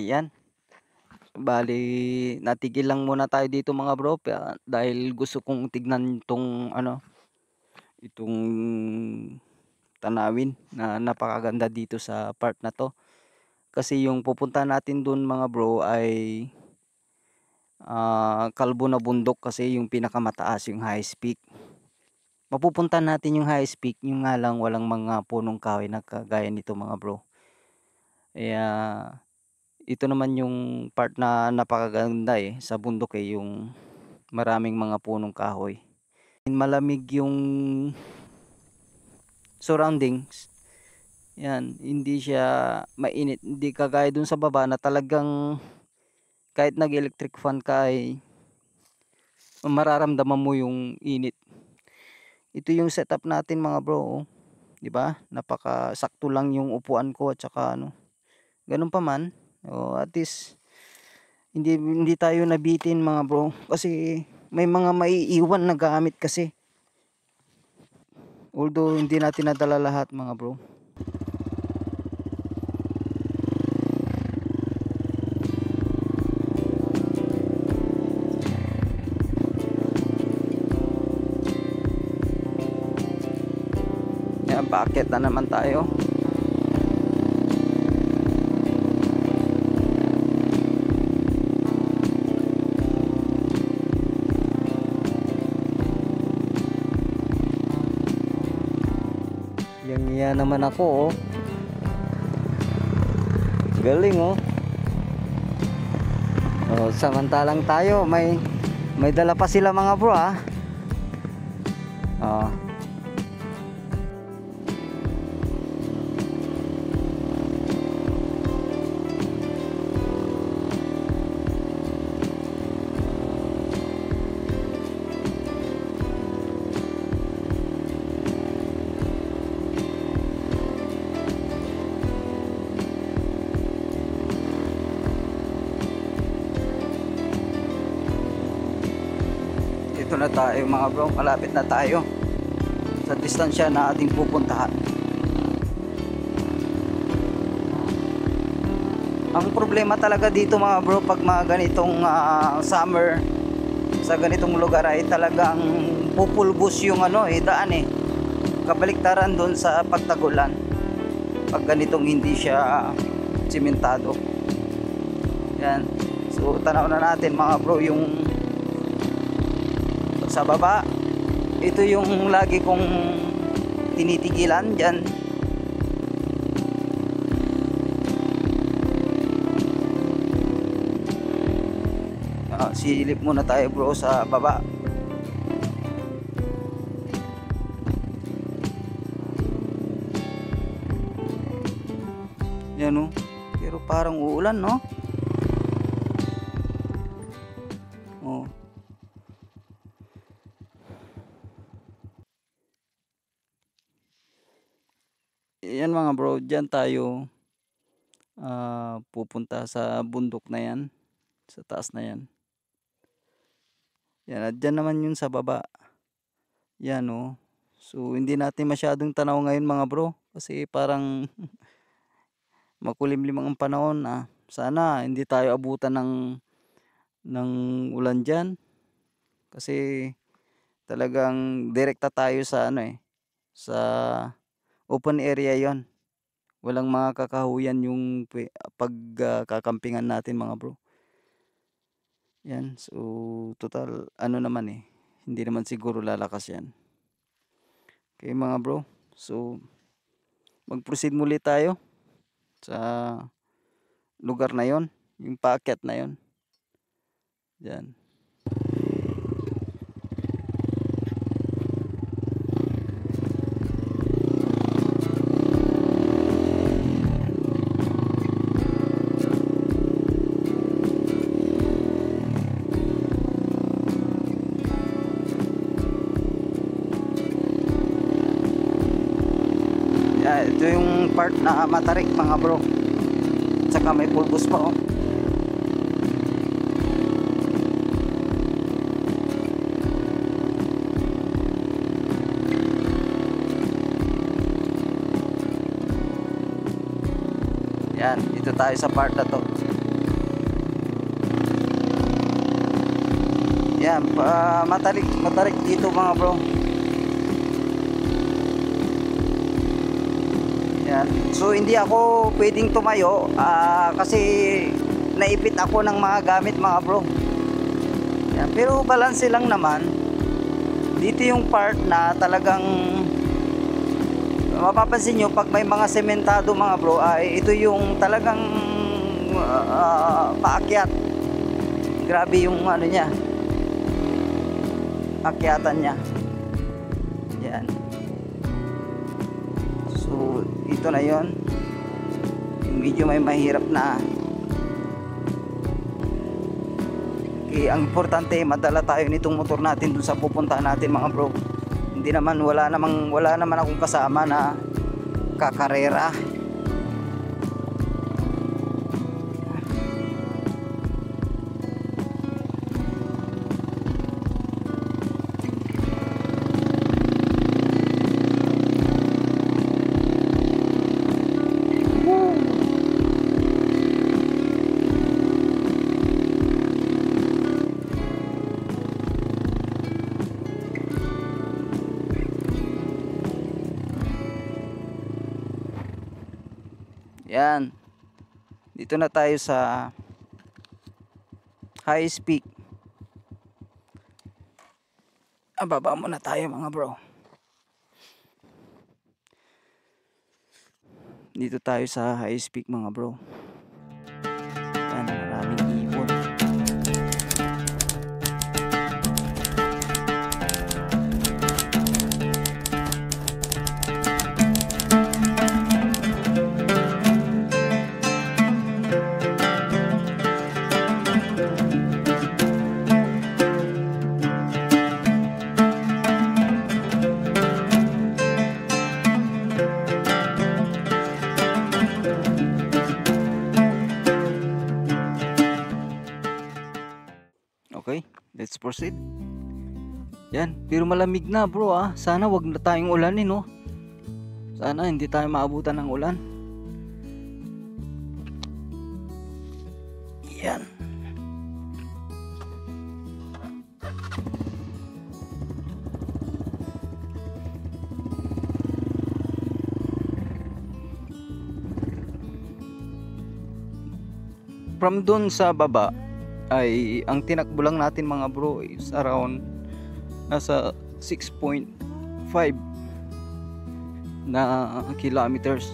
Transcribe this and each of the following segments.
Ayan, bali natigil lang muna tayo dito mga bro dahil gusto kong tignan itong tanawin na napakaganda dito sa part na to. Kasi yung pupunta natin dun mga bro ay kalbo na bundok kasi yung pinakamataas yung highest peak. Mapupunta natin yung highest peak, yung nga lang walang mga punong kahoy na kagaya nito mga bro. Kaya ito naman yung part na napakaganda sa bundok yung maraming mga punong kahoy. Malamig yung surroundings. Yan, hindi siya mainit, hindi kagaya dun sa baba na talagang kahit nag-electric fan ka ay mararamdaman mo yung init. Ito yung setup natin mga bro, oh. 'Di ba? Napakasakto lang yung upuan ko at saka ganun pa man, at least hindi tayo nabitin mga bro kasi may mga maiiwan na gamit kasi. Although hindi natin nadala lahat mga bro. Yan, paakyat na naman tayo. Yang naman ako, oh. Galing, oh. Oh, samantalang tayo may dala pa sila mga bro, ah. Oh. Dito na tayo mga bro, malapit na tayo sa distansya na ating pupuntahan. Ang problema talaga dito mga bro pag mga ganitong summer sa ganitong lugar ay talagang pupulbos yung daan kabaliktaran doon sa pagtagulan pag ganitong hindi siya simentado. Yan, so tanaw na natin mga bro yung sa baba. Ito yung lagi kong tinitigilan dyan. Silip muna tayo bro sa baba. Yan, oh. Pero parang uulan, no? Oh. Yan mga bro, dyan tayo pupunta sa bundok na yan, sa taas na yan. Yan, at dyan naman yun sa baba. Yan, oh. So hindi natin masyadong tanaw ngayon mga bro kasi parang makulimlim ang panahon. Sana hindi tayo abutan ng ulan dyan kasi talagang direkta tayo sa sa open area yon. Walang mga kakahuyan yung pagkakampingan natin mga bro. Yan, so total naman hindi naman siguro lalakas yan. Okay mga bro, so mag-proceed muli tayo sa lugar na yon, yung paakyat na yon. Yan. Ito yung part na matarik mga bro, tsaka may pulbos pa, oh. Yan, dito tayo sa part na to. Yan, matarik dito mga bro. Yan. So hindi ako pwedeng tumayo kasi naipit ako ng mga gamit mga bro. Yan. Pero balanse lang naman. Dito yung part na talagang mapapansin nyo pag may mga sementado mga bro, ito yung talagang paakyat. Grabe yung ano niya, akyatan niya. Yan. So ito na yon, yung medyo may mahirap na. Okay, ang importante madala tayo nitong motor natin dun sa pupuntahan natin mga bro. Hindi naman, wala naman akong kasama na kakarera. Yan. Dito na tayo sa highest peak. Baba muna tayo mga bro. Dito tayo sa highest peak mga bro. Yan, maraming ibon. Okay, let's proceed. Yan, pero malamig na bro Sana wag na tayong ulanin no. Sana hindi tayo maabutan ng ulan. Yan. From doon sa baba ay ang tinakbo lang natin mga bro is around nasa 6.5 na kilometers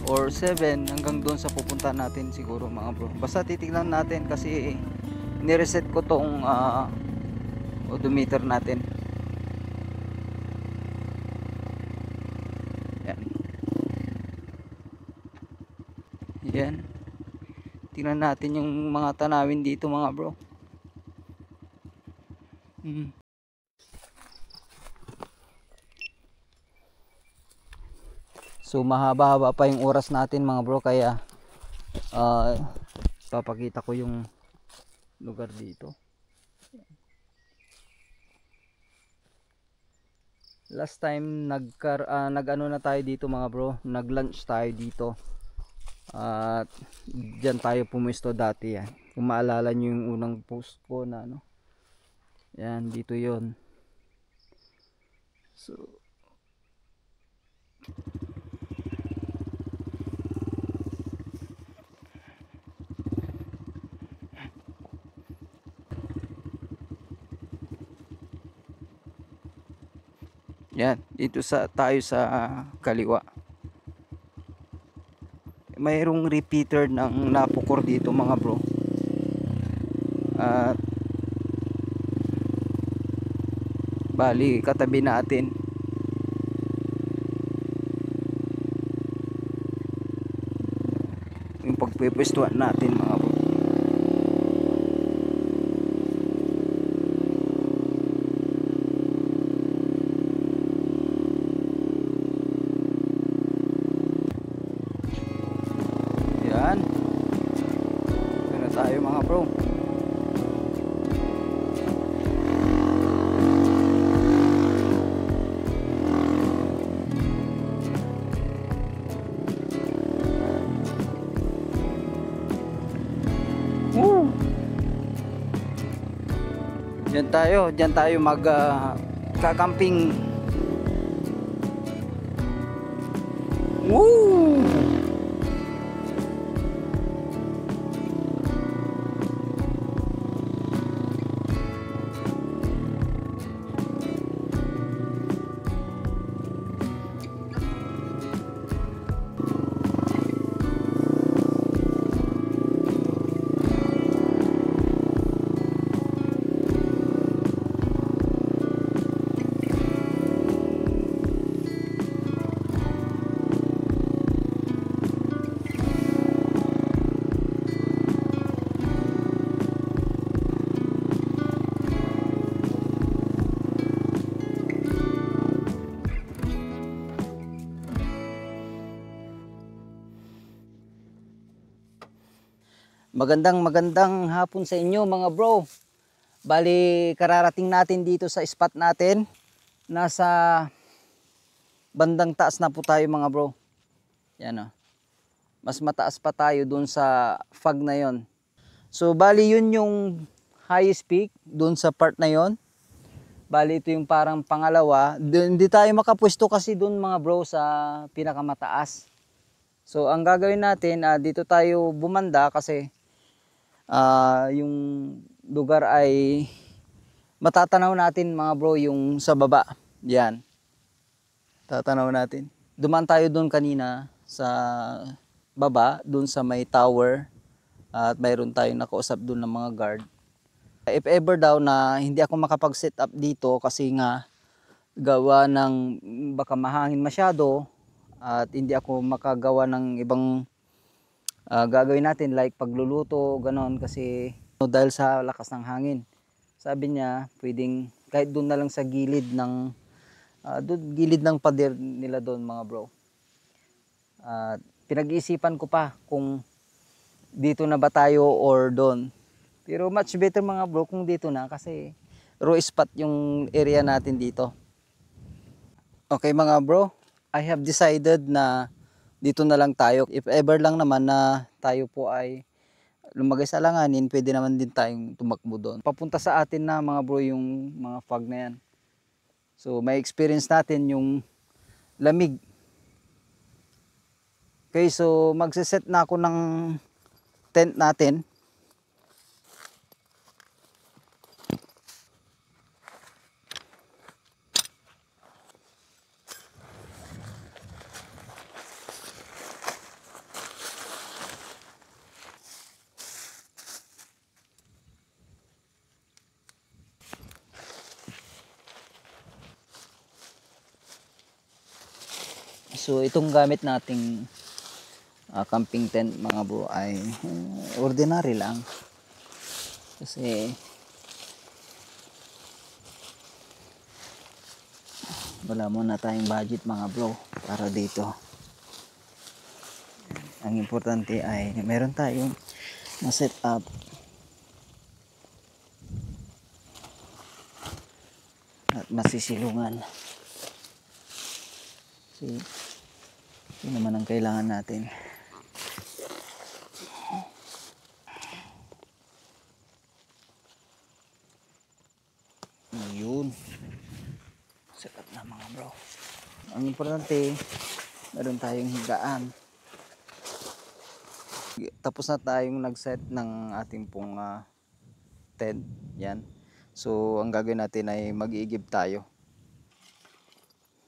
or 7 hanggang doon sa pupuntahan natin siguro mga bro. Basta titignan natin kasi nireset ko tong odometer natin. Yan. Yan. Tingnan natin yung mga tanawin dito mga bro. So mahaba-haba pa yung oras natin mga bro, kaya papakita ko yung lugar dito. Last time nag-ano na tayo dito mga bro, nag-lunch tayo dito. At dyan tayo pumuesto dati yan. Kung maalala nyo yung unang post ko na ano. Yan, dito yon. So yan, dito tayo sa kaliwa. Mayroong repeater ng napukor dito mga bro. At bali katabi natin. Yung pagpipwestuhan natin mga bro. Yan. Ito na tayo mga bro. Diyan tayo mag kakamping. Woo! Magandang hapon sa inyo mga bro. Bali kararating natin dito sa spot natin. Nasa bandang taas na po tayo mga bro. Yan o. Mas mataas pa tayo dun sa fog na yon. So bali yun yung highest peak dun sa part na yon. Bali ito yung parang pangalawa. Hindi tayo makapwesto kasi dun mga bro sa pinakamataas. So ang gagawin natin, dito tayo bumanda kasi yung lugar ay matatanaw natin mga bro yung sa baba. Yan. Tatanaw natin. Dumaan tayo doon kanina sa baba, doon sa may tower. At mayroon tayong nakausap doon ng mga guard. If ever daw na hindi ako makapag-set up dito kasi nga gawa ng baka mahangin masyado at hindi ako makagawa ng ibang gagawin natin like pagluluto, ganon kasi dahil sa lakas ng hangin. Sabi niya, pwedeng kahit doon na lang sa gilid ng gilid ng pader nila doon mga bro. Pinag-iisipan ko pa kung dito na ba tayo or doon. Pero much better mga bro kung dito na kasi raw spot yung area natin dito. Okay mga bro, I have decided na dito na lang tayo. If ever lang naman na tayo po ay lumagay sa alanganin, pwede naman din tayong tumakbo doon. Papunta sa atin na mga bro yung mga fog na yan. So may experience natin yung lamig. Okay, so magsiset na ako ng tent natin. So itong gamit nating camping tent mga bro ay ordinary lang. Kasi wala muna tayong budget mga bro para dito. Ang importante ay meron tayong na-set up at masisilungan. See? Yun naman ang kailangan natin. Yun. Set up na mga bro. Ang importante, meron tayong higaan. Tapos na tayong nag-set ng ating pong tent. Yan. So, ang gagawin natin ay mag-iigib tayo.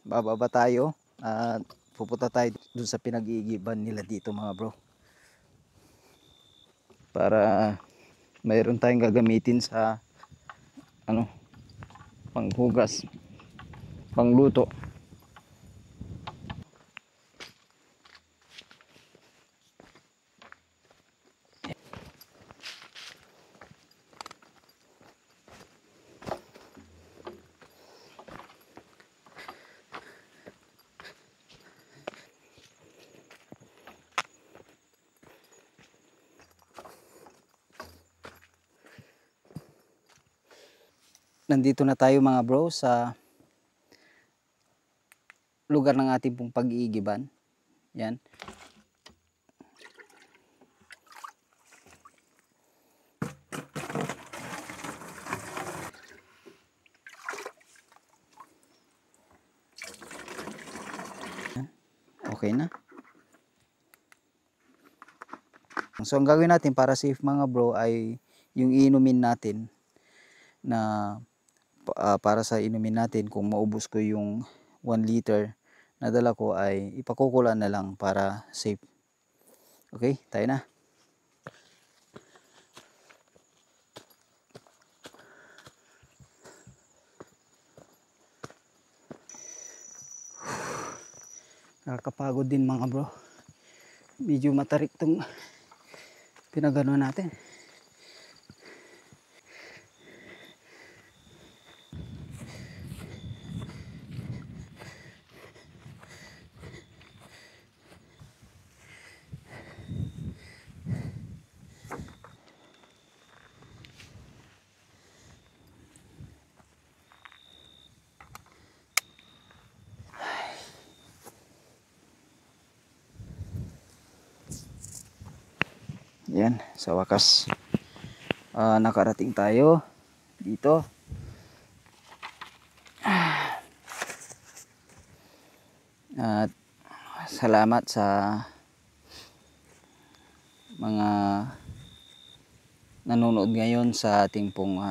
Bababa tayo at pupunta tayo dun sa pinag-iigiban nila dito mga bro. Para mayroon tayong gagamitin sa panghugas, pangluto. Nandito na tayo mga bro sa lugar ng ating pong pag-iigiban. Yan. Okay na. So ang gagawin natin para safe mga bro ay yung iinumin natin na para sa inumin natin, kung maubos ko yung 1 liter na dala ko ay ipakukulan na lang para safe. Okay, tayo na. Nakakapagod din mga bro. Medyo matarik tong pinagano natin. Yan, sa wakas nakarating tayo dito. At salamat sa mga nanonood ngayon sa ating pong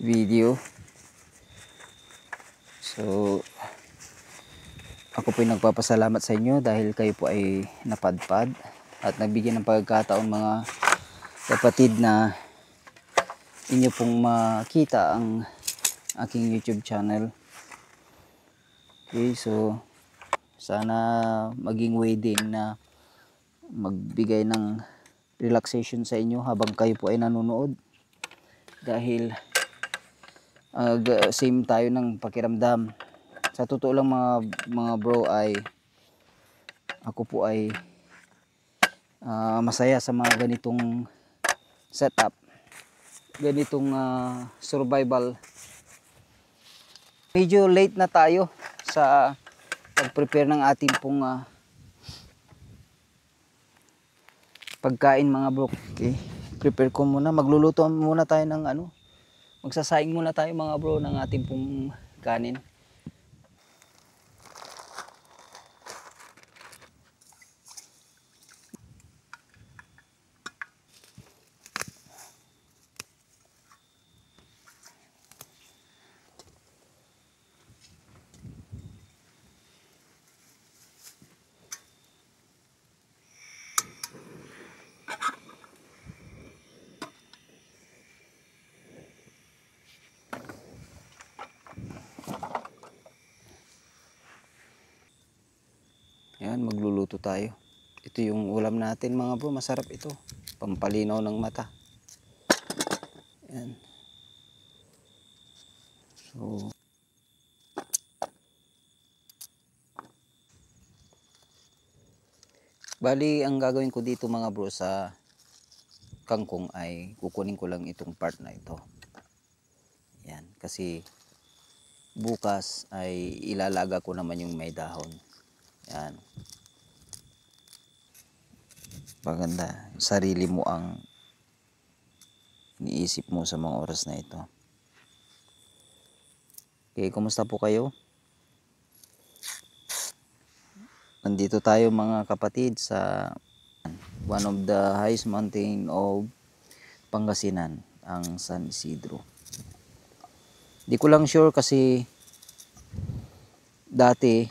video. So ako po ay nagpapasalamat sa inyo dahil kayo po ay napadpad at nabigyan ng pagkakataon mga kapatid na inyo pong makita ang aking YouTube channel. Okay, so sana maging way din na magbigay ng relaxation sa inyo habang kayo po ay nanonood, dahil same tayo ng pakiramdam. Sa totoo lang mga bro ay ako po ay masaya sa mga ganitong setup, ganitong survival. Medyo late na tayo sa pag-prepare ng ating pong pagkain mga bro. Okay, prepare ko muna, magluluto muna tayo ng magsasaing muna tayo mga bro ng ating pong kanin. Yan, magluluto tayo. Ito yung ulam natin mga bro, masarap ito. Pampalinaw ng mata. Yan. So, bali ang gagawin ko dito mga bro sa kangkong ay kukunin ko lang itong part na ito. Yan, kasi bukas ay ilalaga ko naman yung may dahon. Yan. Maganda, sarili mo ang iniisip mo sa mga oras na ito. Okay, kumusta po kayo? Nandito tayo mga kapatid sa one of the highest mountain of Pangasinan, ang San Isidro. Di ko lang sure kasi dati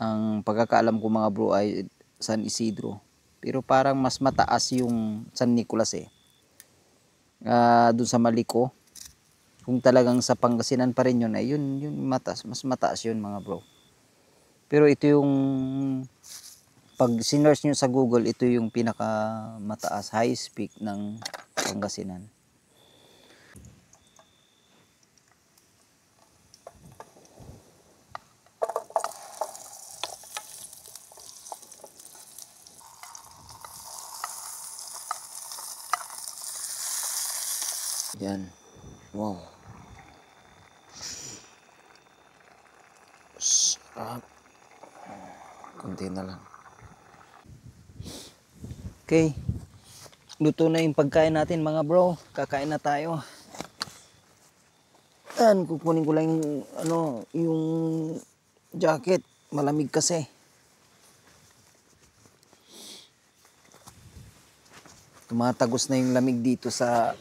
ang pagkakaalam ko mga bro ay San Isidro. Pero parang mas mataas yung San Nicolas eh. Doon sa Maliko. Kung talagang sa Pangasinan pa rin yun ay yun mataas, mas mataas yun mga bro. Pero ito yung pag sinearch nyo sa Google, ito yung pinaka mataas, highest peak ng Pangasinan. Yan. Wow. Sarap. Kunti na lang. Okay. Luto na yung pagkain natin mga bro. Kakain na tayo. Yan, kukunin ko lang yung jacket. Malamig kasi. Tumatagos na yung lamig dito sa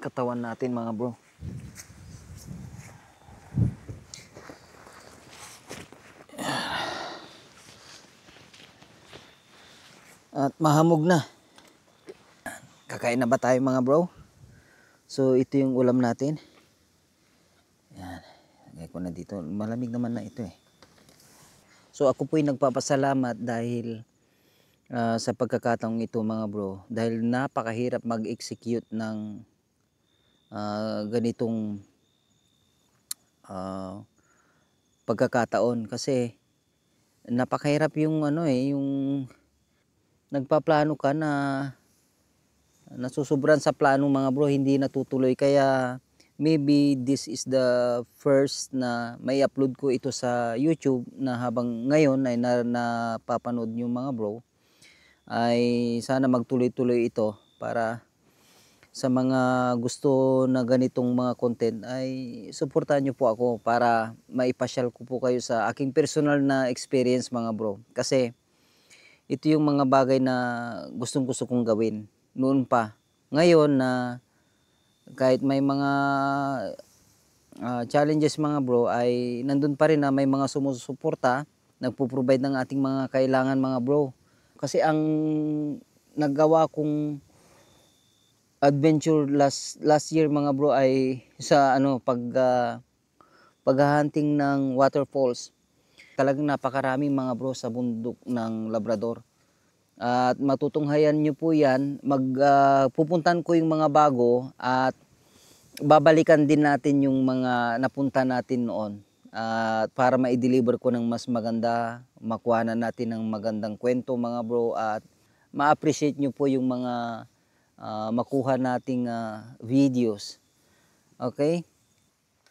katawan natin mga bro. At mahamog na. Kakain na ba tayo mga bro? So ito yung ulam natin. Yan. Lagay ko na dito. Malamig naman na ito eh. So ako po'y nagpapasalamat dahil sa pagkakataong ito mga bro. Dahil napakahirap mag-execute ng ganitong pagkakataon. Kasi napakahirap yung yung nagpaplano ka na nasusubran sa plano mga bro, hindi natutuloy. Kaya maybe this is the first na may upload ko ito sa YouTube na habang ngayon ay napapanood nyo mga bro, ay sana magtuloy-tuloy ito para sa mga gusto na ganitong mga content ay suportahan nyo po ako para maipasyal ko po kayo sa aking personal na experience mga bro. Kasi ito yung mga bagay na gustong-gusto kong gawin noon pa. Ngayon na kahit may mga challenges mga bro ay nandun pa rin na may mga sumusuporta, nagpo-provide ng ating mga kailangan mga bro. Kasi ang nagawa kong adventure last year mga bro ay sa paghahunting ng waterfalls. Talagang napakaraming mga bro sa bundok ng Labrador. At matutunghayan nyo po yan, pupuntan ko yung mga bago at babalikan din natin yung mga napunta natin noon. At para ma-deliver ko ng mas maganda, makuha na natin ng magandang kwento mga bro at ma-appreciate nyo po yung mga makuha nating videos. Okay?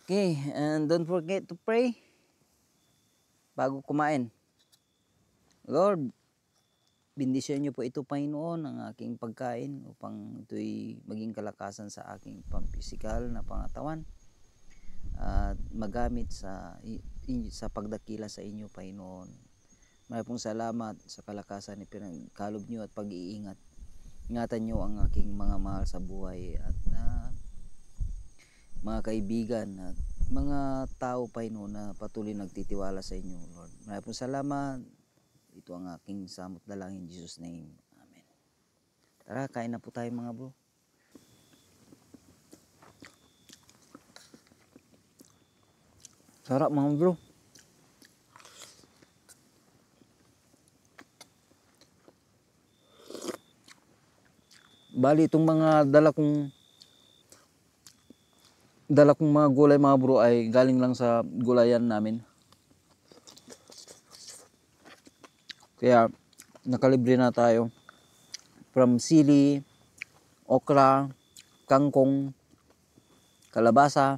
Okay, and don't forget to pray bago kumain. Lord, bendisyon niyo po ito, Panginoon, ang aking pagkain upang ito'y maging kalakasan sa aking pampisikal na pangatawan at magamit sa pagdakila sa inyo, Panginoon. Maraming pong salamat sa kalakasan ni pinagkalob niyo at pag-iingat. Ingatan niyo ang aking mga mahal sa buhay at mga kaibigan at mga tao, Panginoon, na patuloy nagtitiwala sa inyo, Lord. Maraming pong salamat. Ito ang aking samot dalangin in Jesus' name. Amen. Tara, kain na po tayo mga bro. Sarap mga bro. Bali itong mga dala kong mga gulay mga bro ay galing lang sa gulayan namin. Kaya nakalibre na tayo. From sili, okra, kangkong, kalabasa,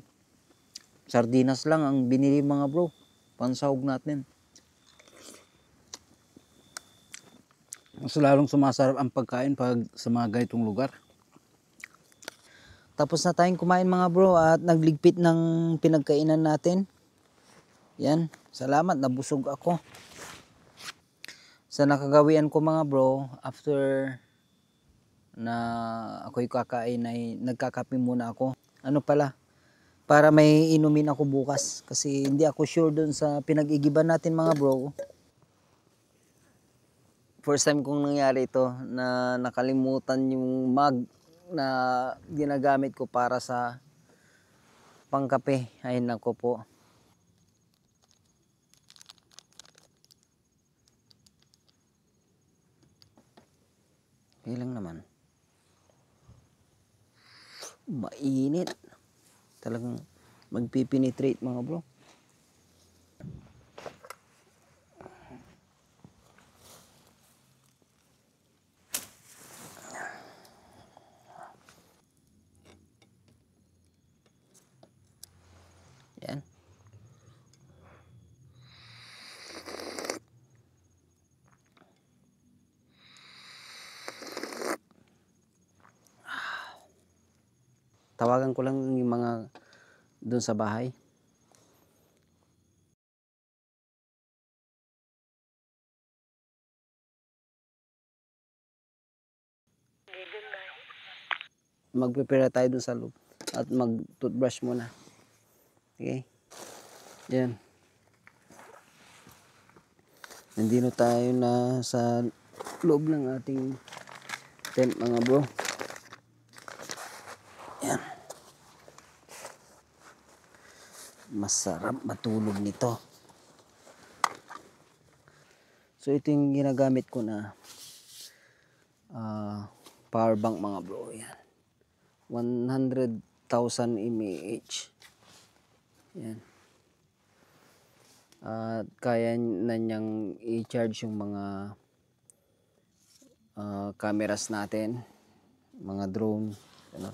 sardinas lang ang binili mga bro. Pansahog natin. Mas lalong sumasarap ang pagkain pag sa mga ganitong lugar. Tapos na tayong kumain mga bro at nagligpit ng pinagkainan natin. Yan, salamat, nabusog ako. Sa nakagawian ko mga bro, after na ako'y kakain ay nagkakape muna ako. Ano pala, para may inumin ako bukas. Kasi hindi ako sure dun sa pinag-igiban natin mga bro. First time kong nangyari ito na nakalimutan yung mug na ginagamit ko para sa pangkape. Ay nako po. Okay lang naman. Mainit. Talagang magpipenetrate mga bro. Yan. Tawagan ko lang yung mga doon sa bahay. mag-prepare tayo dun sa loob at mag-toothbrush muna. Okay? Yan. Nandito tayo na sa loob ng ating tent mga bro. Yan. Masarap matulog nito. So ito yung ginagamit ko na power bank mga bro. Yan. 100,000 mAh. Yan. At kaya na niyang i-charge yung mga cameras natin, mga drone, ano.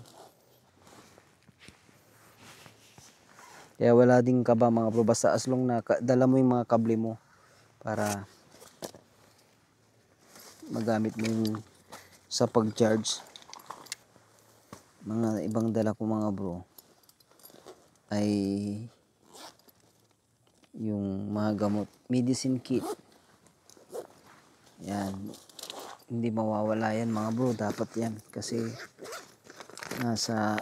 Kaya wala ding kaba mga bro, basta as long na dala mo yung mga kable mo para magamit mo yung sa pag-charge. Mga ibang dala ko mga bro ay yung mga gamot, medicine kit. Yan, hindi mawawala yan mga bro, dapat yan kasi nasa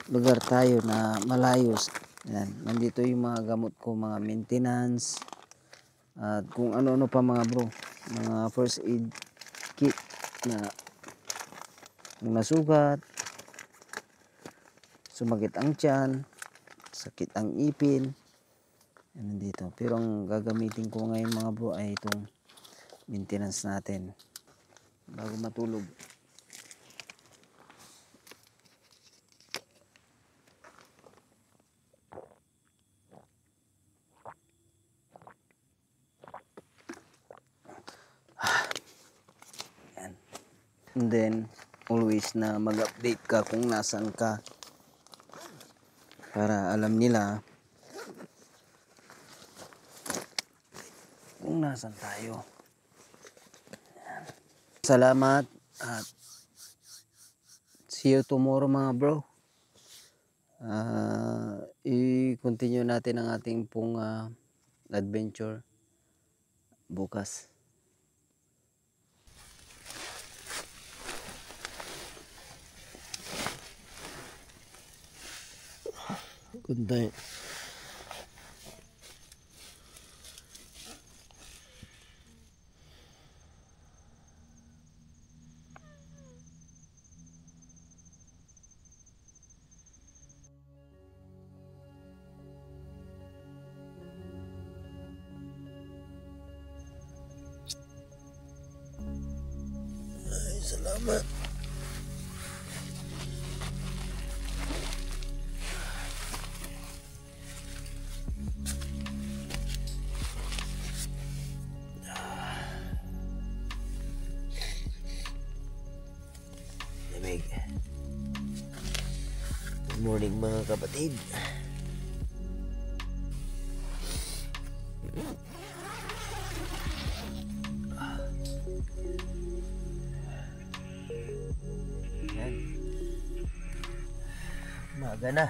lugar tayo na malayo. Yan, nandito yung mga gamot ko, mga maintenance at kung ano-ano pa mga bro, mga first aid kit na kung nasugat, sumakit ang tiyan, sakit ang ipin, yan nandito. Pero ang gagamitin ko ngayon mga bro ay itong maintenance natin bago matulog. Yan. And then always na mag-update ka kung nasaan ka para alam nila kung nasaan tayo. Salamat at see you tomorrow mga bro. I-continue natin ang ating pong adventure bukas. Good night. Ay, salamat. Good morning mga kapatid. Yan. Umaga na.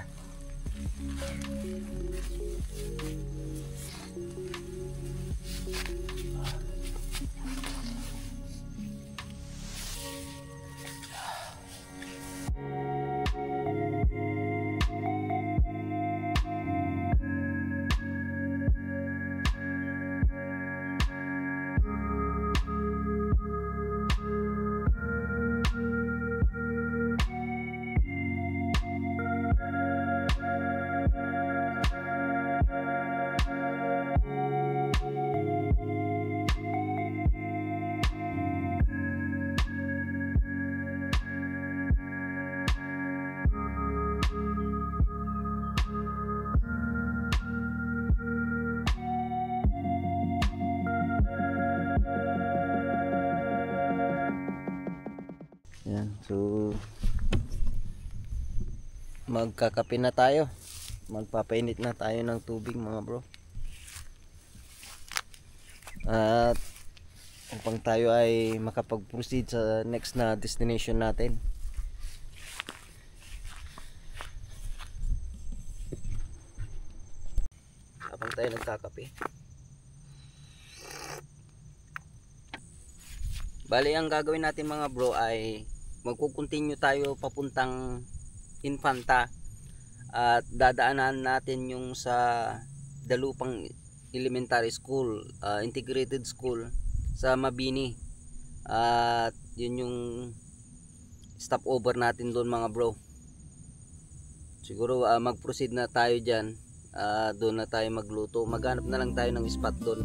Yan, so magkakape na tayo. Magpapainit na tayo ng tubig mga bro. At upang tayo ay makapag-proceed sa next na destination natin. Habang tayo nagkakape. Bali ang gagawin natin mga bro ay magko-continue tayo papuntang Infanta at dadaanan natin yung sa Dalupang Elementary School, integrated school sa Mabini, at yun yung stopover natin doon mga bro. Siguro mag-proceed na tayo dyan, doon na tayo magluto, maghanap na lang tayo ng spot doon.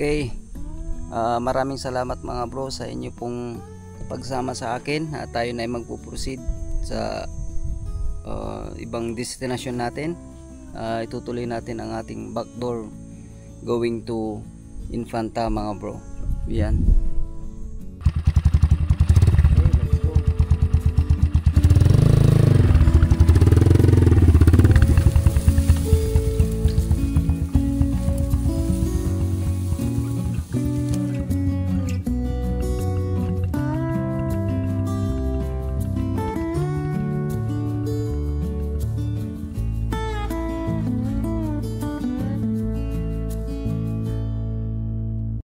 Okay, maraming salamat mga bro sa inyo pong pagsama sa akin. Tayo na ay magpo-proceed sa ibang destination natin. Itutuloy natin ang ating backdoor going to Infanta mga bro. Yan.